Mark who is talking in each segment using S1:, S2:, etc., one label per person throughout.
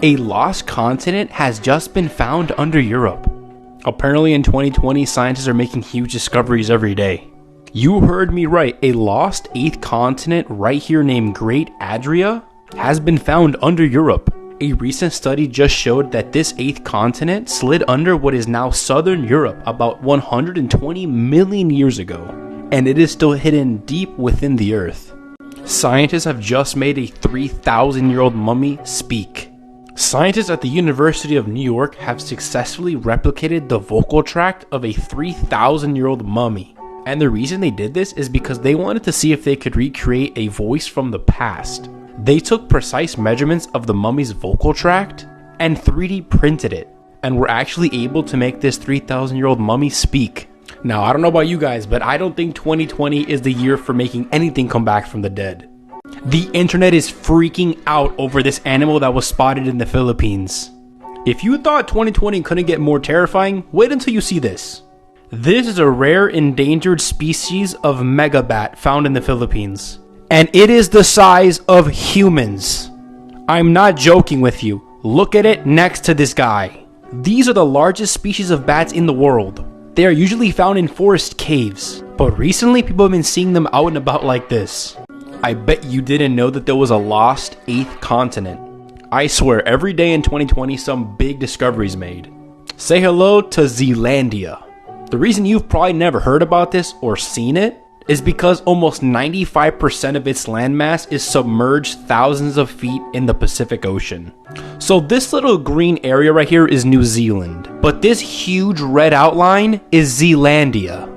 S1: A lost continent has just been found under Europe. Apparently in 2020, scientists are making huge discoveries every day. You heard me right, a lost 8th continent right here named Great Adria has been found under Europe. A recent study just showed that this 8th continent slid under what is now southern Europe about 120 million years ago, and it is still hidden deep within the earth. Scientists have just made a 3,000-year-old mummy speak. Scientists at the University of New York have successfully replicated the vocal tract of a 3,000-year-old mummy. And the reason they did this is because they wanted to see if they could recreate a voice from the past. They took precise measurements of the mummy's vocal tract and 3D printed it, and were actually able to make this 3,000-year-old mummy speak. Now, I don't know about you guys, but I don't think 2020 is the year for making anything come back from the dead. The internet is freaking out over this animal that was spotted in the Philippines. If you thought 2020 couldn't get more terrifying, wait until you see this. This is a rare endangered species of megabat found in the Philippines. And it is the size of humans. I'm not joking with you. Look at it next to this guy. These are the largest species of bats in the world. They are usually found in forest caves, but recently people have been seeing them out and about like this. I bet you didn't know that there was a lost 8th continent. I swear every day in 2020 some big discoveries made. Say hello to Zealandia. The reason you've probably never heard about this or seen it is because almost 95% of its landmass is submerged thousands of feet in the Pacific Ocean. So this little green area right here is New Zealand, but this huge red outline is Zealandia.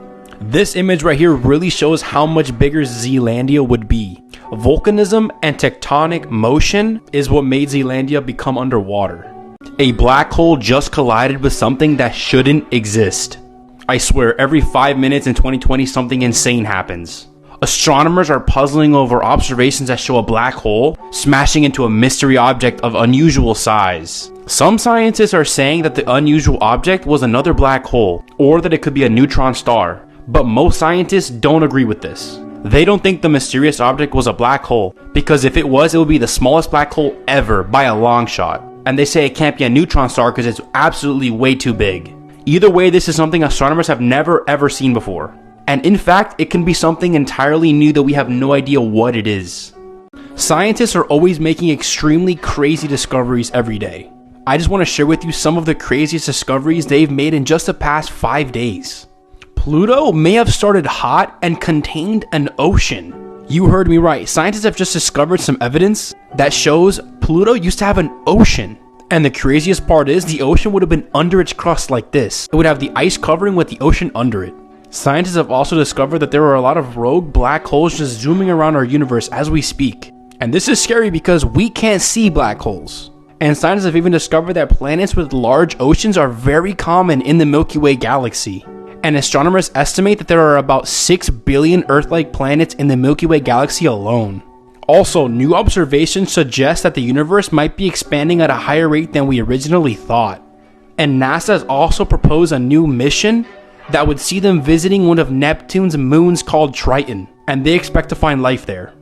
S1: This image right here really shows how much bigger Zealandia would be. Volcanism and tectonic motion is what made Zealandia become underwater. A black hole just collided with something that shouldn't exist. I swear, every 5 minutes in 2020, something insane happens. Astronomers are puzzling over observations that show a black hole smashing into a mystery object of unusual size. Some scientists are saying that the unusual object was another black hole, or that it could be a neutron star, but most scientists don't agree with this. They don't think the mysterious object was a black hole, because if it was, it would be the smallest black hole ever by a long shot. And they say it can't be a neutron star because it's absolutely way too big. Either way, this is something astronomers have never ever seen before. And in fact, it can be something entirely new that we have no idea what it is. Scientists are always making extremely crazy discoveries every day. I just want to share with you some of the craziest discoveries they've made in just the past 5 days. Pluto may have started hot and contained an ocean. You heard me right. Scientists have just discovered some evidence that shows Pluto used to have an ocean. And the craziest part is the ocean would have been under its crust like this. It would have the ice covering with the ocean under it. Scientists have also discovered that there are a lot of rogue black holes just zooming around our universe as we speak. And this is scary because we can't see black holes. And scientists have even discovered that planets with large oceans are very common in the Milky Way galaxy. And astronomers estimate that there are about 6 billion Earth-like planets in the Milky Way galaxy alone. Also, new observations suggest that the universe might be expanding at a higher rate than we originally thought. And NASA has also proposed a new mission that would see them visiting one of Neptune's moons called Triton, and they expect to find life there.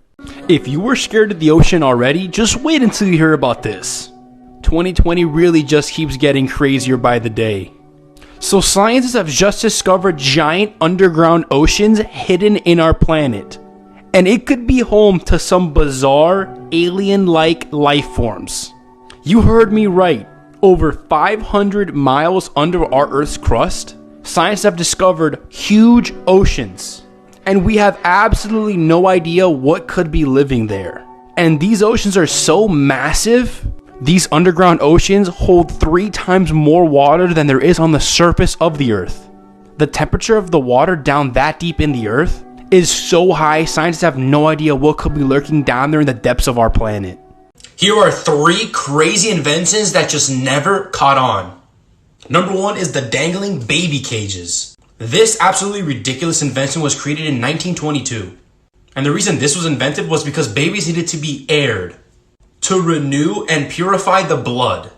S1: If you were scared of the ocean already, just wait until you hear about this. 2020 really just keeps getting crazier by the day. So scientists have just discovered giant underground oceans hidden in our planet. And it could be home to some bizarre, alien-like life forms. You heard me right. Over 500 miles under our Earth's crust, scientists have discovered huge oceans. And we have absolutely no idea what could be living there. And these oceans are so massive, these underground oceans hold 3 times more water than there is on the surface of the Earth. The temperature of the water down that deep in the Earth is so high, scientists have no idea what could be lurking down there in the depths of our planet. Here are 3 crazy inventions that just never caught on. Number 1 is the dangling baby cages. This absolutely ridiculous invention was created in 1922. And the reason this was invented was because babies needed to be aired to renew and purify the blood.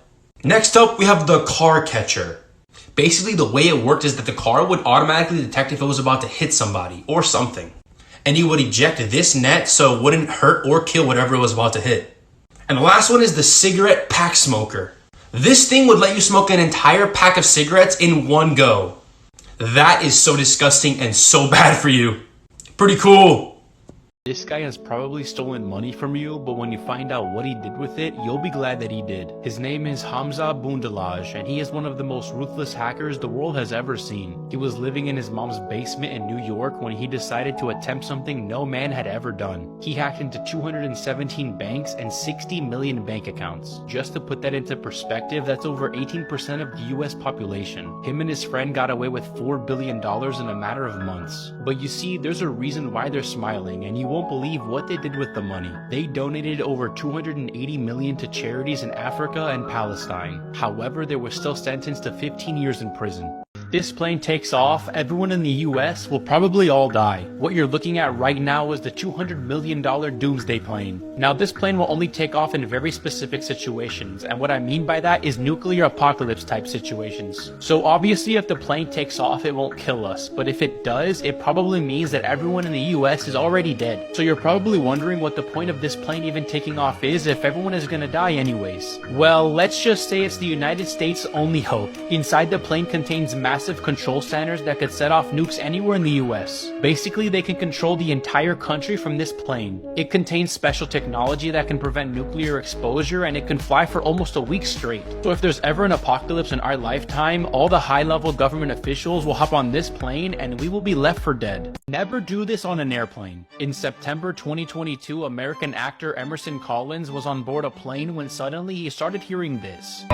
S1: Next up, we have the car catcher. Basically, the way it worked is that the car would automatically detect if it was about to hit somebody or something. And it would eject this net so it wouldn't hurt or kill whatever it was about to hit. And the last one is the cigarette pack smoker. This thing would let you smoke an entire pack of cigarettes in one go. That is so disgusting and so bad for you. Pretty cool. This guy has probably stolen money from you, but when you find out what he did with it, you'll be glad that he did. His name is Hamza Bundalaj, and he is one of the most ruthless hackers the world has ever seen. He was living in his mom's basement in New York when he decided to attempt something no man had ever done. He hacked into 217 banks and 60 million bank accounts. Just to put that into perspective, that's over 18% of the US population. Him and his friend got away with $4 billion in a matter of months. But you see, there's a reason why they're smiling, and you won't believe what they did with the money. They donated over 280 million to charities in Africa and Palestine. However, they were still sentenced to 15 years in prison. If this plane takes off, everyone in the US will probably all die. What you're looking at right now is the $200 million doomsday plane. Now, this plane will only take off in very specific situations, and what I mean by that is nuclear apocalypse type situations. So obviously if the plane takes off, it won't kill us, but if it does, it probably means that everyone in the US is already dead. So you're probably wondering what the point of this plane even taking off is if everyone is gonna die anyways. Well, let's just say it's the United States' only hope. Inside the plane contains massive control centers that could set off nukes anywhere in the US. Basically, they can control the entire country from this plane. It contains special technology that can prevent nuclear exposure, and it can fly for almost a week straight. So if there's ever an apocalypse in our lifetime, all the high-level government officials will hop on this plane and we will be left for dead. Never do this on an airplane. In September 2022, American actor Emerson Collins was on board a plane when suddenly he started hearing this.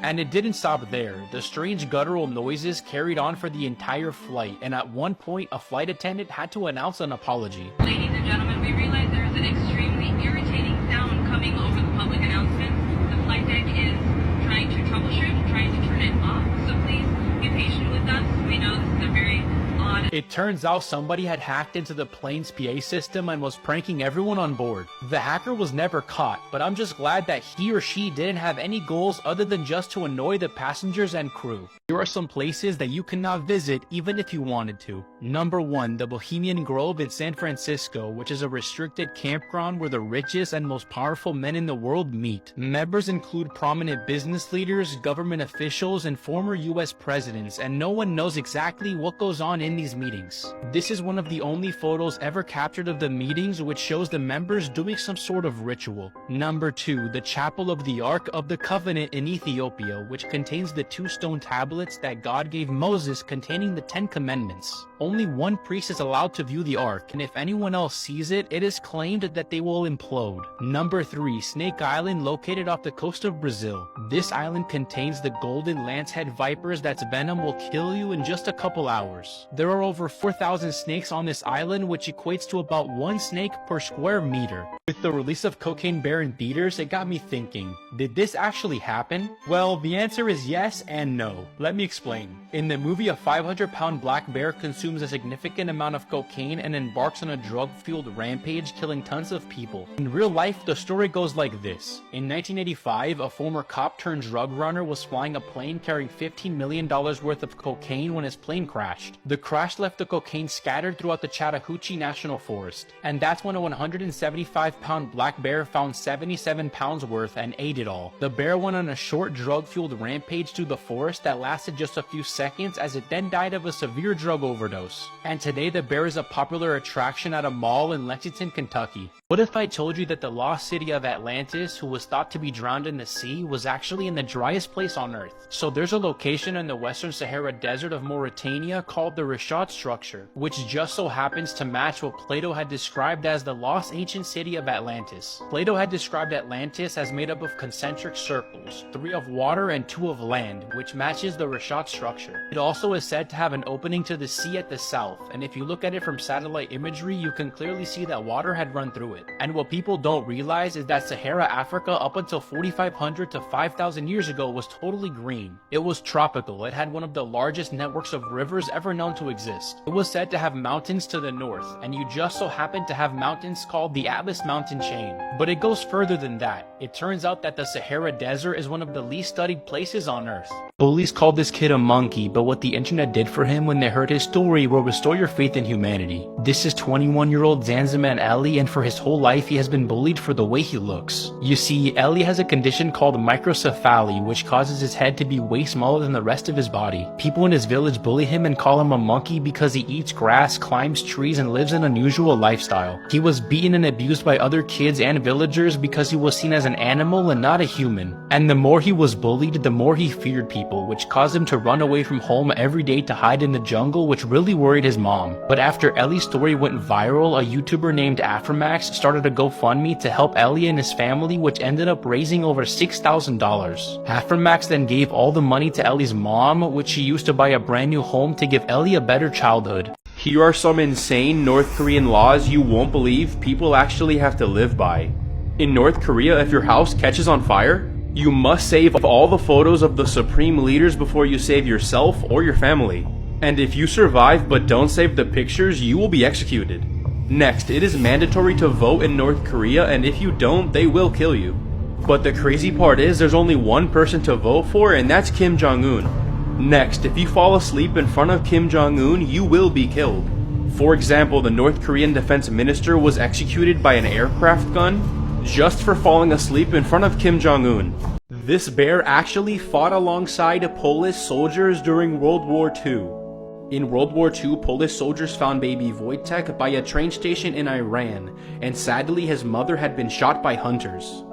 S1: And it didn't stop there. The strange guttural noises carried on for the entire flight, and at one point, a flight attendant had to announce an apology.
S2: Ladies and gentlemen, we realize there is an extremely irritating sound coming over the public announcement. The flight deck is trying to troubleshoot, trying to turn it off, so please be patient with us. We know this is a very odd...
S1: It turns out somebody had hacked into the plane's PA system and was pranking everyone on board. The hacker was never caught, but I'm just glad that he or she didn't have any goals other than just to annoy the passengers and crew. Here are some places that you cannot visit even if you wanted to. Number 1, the Bohemian Grove in San Francisco, which is a restricted campground where the richest and most powerful men in the world meet. Members include prominent business leaders, government officials, and former US presidents, and no one knows exactly what goes on in these meetings. This is one of the only photos ever captured of the meetings, which shows the members doing some sort of ritual. Number 2, the Chapel of the Ark of the Covenant in Ethiopia, which contains the 2 stone tablets that God gave Moses containing the 10 Commandments. Only one priest is allowed to view the Ark, and if anyone else sees it, it is claimed that they will implode. Number 3, Snake Island, located off the coast of Brazil. This island contains the golden lancehead vipers that's venom will kill you in just a couple hours. There are over 4,000 snakes on this island, which equates to about 1 snake per square meter. With the release of Cocaine Bear in theaters, it got me thinking, did this actually happen? Well, the answer is yes and no. Let me explain. In the movie, a 500-pound black bear consumes a significant amount of cocaine and embarks on a drug-fueled rampage, killing tons of people. In real life, the story goes like this. In 1985, a former cop turned drug runner was flying a plane carrying $15 million worth of cocaine when his plane crashed. The crash left the cocaine scattered throughout the Chattahoochee National Forest. And that's when a 175-pound black bear found 77 pounds worth and ate it all. The bear went on a short drug-fueled rampage through the forest that lasted just a few seconds, as it then died of a severe drug overdose. And today the bear is a popular attraction at a mall in Lexington, Kentucky. What if I told you that the lost city of Atlantis, who was thought to be drowned in the sea, was actually in the driest place on Earth? So there's a location in the Western Sahara Desert of Mauritania called the Reshad structure, which just so happens to match what Plato had described as the lost ancient city of Atlantis. Plato had described Atlantis as made up of concentric circles, 3 of water and 2 of land, which matches the Reshad structure. It also is said to have an opening to the sea at the south, and if you look at it from satellite imagery, you can clearly see that water had run through it. And what people don't realize is that Sahara Africa up until 4,500 to 5,000 years ago was totally green. It was tropical. It had one of the largest networks of rivers ever known to exist. It was said to have mountains to the north, and you just so happen to have mountains called the Atlas Mountains mountain chain. But it goes further than that. It turns out that the Sahara Desert is one of the least studied places on Earth. Bullies called this kid a monkey, but what the internet did for him when they heard his story will restore your faith in humanity. This is 21-year-old Zanziman Ali, and for his whole life he has been bullied for the way he looks. You see, Ali has a condition called microcephaly, which causes his head to be way smaller than the rest of his body. People in his village bully him and call him a monkey because he eats grass, climbs trees, and lives an unusual lifestyle. He was beaten and abused by other kids and villagers because he was seen as an animal and not a human. And the more he was bullied, the more he feared people, which caused him to run away from home every day to hide in the jungle, which really worried his mom. But after Ellie's story went viral, a YouTuber named Aframax started a GoFundMe to help Ellie and his family, which ended up raising over $6,000. Aframax then gave all the money to Ellie's mom, which she used to buy a brand new home to give Ellie a better childhood.
S3: Here are some insane North Korean laws you won't believe people actually have to live by. In North Korea, if your house catches on fire, you must save all the photos of the supreme leaders before you save yourself or your family. And if you survive but don't save the pictures, you will be executed. Next, it is mandatory to vote in North Korea, and if you don't, they will kill you. But the crazy part is there's only one person to vote for, and that's Kim Jong-un. Next, if you fall asleep in front of Kim Jong-un, you will be killed. For example, the North Korean defense minister was executed by an aircraft gun just for falling asleep in front of Kim Jong-un. This bear actually fought alongside Polish soldiers during World War II. In World War II, Polish soldiers found baby Wojtek by a train station in Iran, and sadly his mother had been shot by hunters.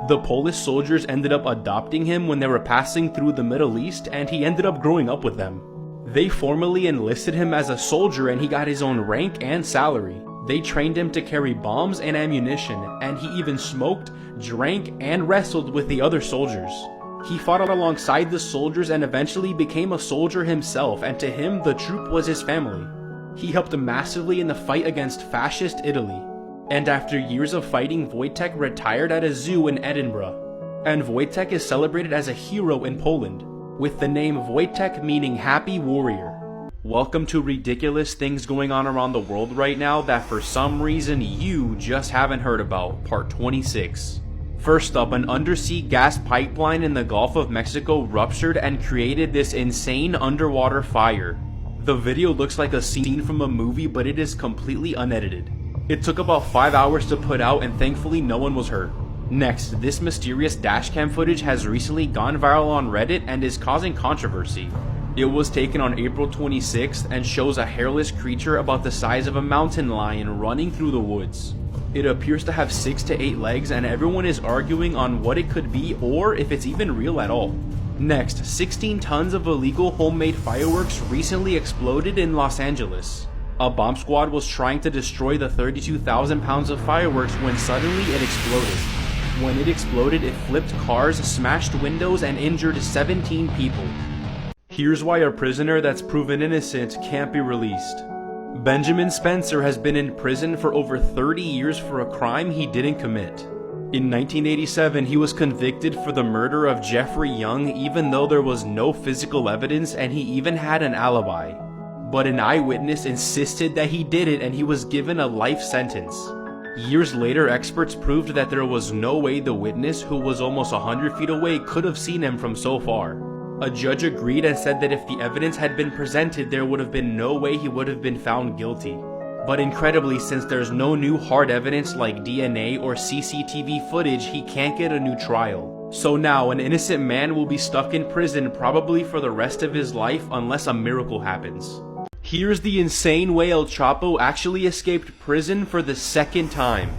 S3: The Polish soldiers ended up adopting him when they were passing through the Middle East, and he ended up growing up with them. They formally enlisted him as a soldier, and he got his own rank and salary. They trained him to carry bombs and ammunition, and he even smoked, drank, and wrestled with the other soldiers. He fought alongside the soldiers and eventually became a soldier himself, and to him, the troop was his family. He helped massively in the fight against fascist Italy. And after years of fighting, Wojtek retired at a zoo in Edinburgh. And Wojtek is celebrated as a hero in Poland, with the name Wojtek meaning happy warrior. Welcome to ridiculous things going on around the world right now that for some reason you just haven't heard about, part 26. First up, an undersea gas pipeline in the Gulf of Mexico ruptured and created this insane underwater fire. The video looks like a scene from a movie, but it is completely unedited. It took about 5 hours to put out, and thankfully no one was hurt. Next, this mysterious dashcam footage has recently gone viral on Reddit and is causing controversy. It was taken on April 26th and shows a hairless creature about the size of a mountain lion running through the woods. It appears to have 6 to 8 legs, and everyone is arguing on what it could be or if it's even real at all. Next, 16 tons of illegal homemade fireworks recently exploded in Los Angeles. A bomb squad was trying to destroy the 32,000 pounds of fireworks when suddenly it exploded. When it exploded, it flipped cars, smashed windows, and injured 17 people. Here's why a prisoner that's proven innocent can't be released. Benjamin Spencer has been in prison for over 30 years for a crime he didn't commit. In 1987, he was convicted for the murder of Jeffrey Young, even though there was no physical evidence and he even had an alibi. But an eyewitness insisted that he did it, and he was given a life sentence. Years later, experts proved that there was no way the witness, who was almost 100 feet away, could have seen him from so far. A judge agreed and said that if the evidence had been presented, there would have been no way he would have been found guilty. But incredibly, since there's no new hard evidence like DNA or CCTV footage, he can't get a new trial. So now, an innocent man will be stuck in prison probably for the rest of his life unless a miracle happens. Here's the insane way El Chapo actually escaped prison for the second time.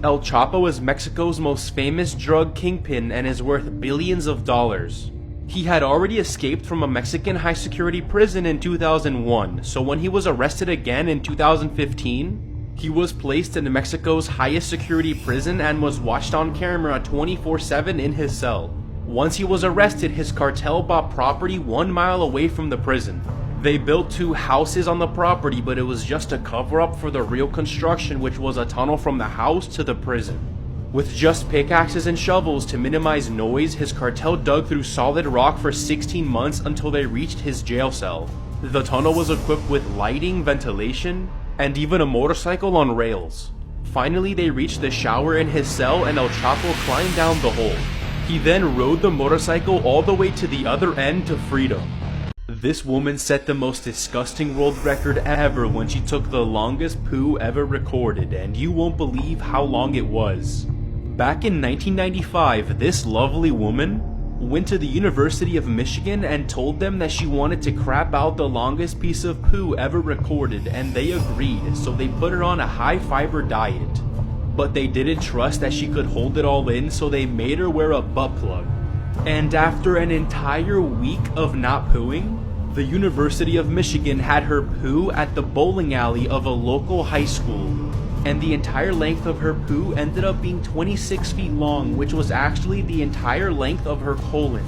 S3: El Chapo is Mexico's most famous drug kingpin and is worth billions of dollars. He had already escaped from a Mexican high-security prison in 2001, so when he was arrested again in 2015, he was placed in Mexico's highest security prison and was watched on camera 24/7 in his cell. Once he was arrested, his cartel bought property 1 mile away from the prison. They built 2 houses on the property, but it was just a cover-up for the real construction, which was a tunnel from the house to the prison. With just pickaxes and shovels to minimize noise, his cartel dug through solid rock for 16 months until they reached his jail cell. The tunnel was equipped with lighting, ventilation, and even a motorcycle on rails. Finally, they reached the shower in his cell and El Chapo climbed down the hole. He then rode the motorcycle all the way to the other end to freedom. This woman set the most disgusting world record ever when she took the longest poo ever recorded, and you won't believe how long it was. Back in 1995, this lovely woman went to the University of Michigan and told them that she wanted to crap out the longest piece of poo ever recorded, and they agreed, so they put her on a high fiber diet. But they didn't trust that she could hold it all in, so they made her wear a butt plug. And after an entire week of not pooing, the University of Michigan had her poo at the bowling alley of a local high school. And the entire length of her poo ended up being 26 feet long, which was actually the entire length of her colon.